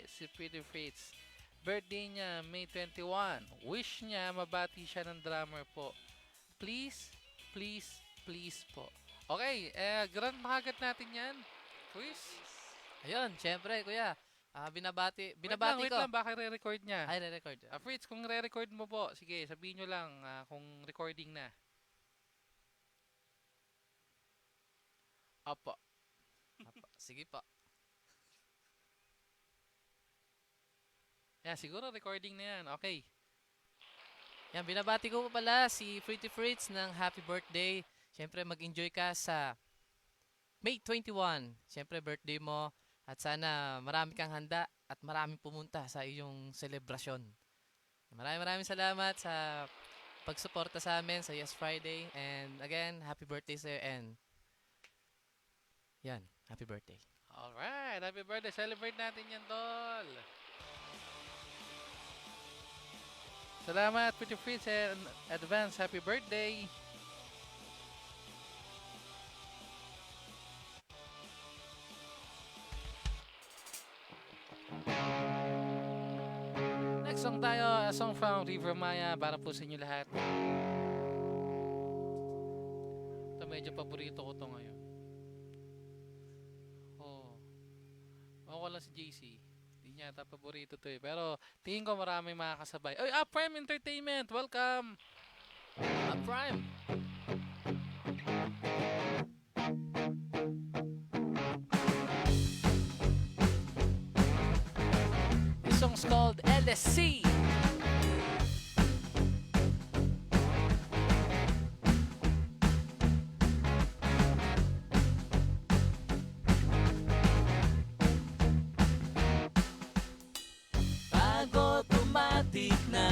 si Pretty Fritz. Birthday niya, May 21. Wish niya, mabati siya ng drummer po. Please, please, please po. Okay, grand na natin yan. Chris? Ayun, syempre, kuya. Wait Binabati wait ko. lang, baka re-record niya. Ay, re-record. Fritz, kung re-record mo po, sige, sabihin nyo lang kung recording na. Apo. Sige po. Yan, siguro recording na yan. Okay. Yan, binabati ko po pala si Pretty Fritz ng happy birthday. Syempre, mag-enjoy ka sa May 21. Syempre, birthday mo. At sana marami kang handa at maraming pumunta sa iyong selebrasyon. Maraming salamat sa pagsuporta sa amin sa Yes Friday. And again, happy birthday sa'yo and yan, happy birthday. Alright, happy birthday. Celebrate natin yan, tol. Salamat, Pretty Fritz, and advance happy birthday. Next song tayo, a song from River Maya para po sa inyo lahat. Ito medyo paborito ko to ngayon. Oh. Ako lang si JC. Hindi niya ata paborito to eh. Pero tingin ko marami makakasabay. Oy, Prime Entertainment! Welcome! Prime! This song's called LSC. Pag automatic na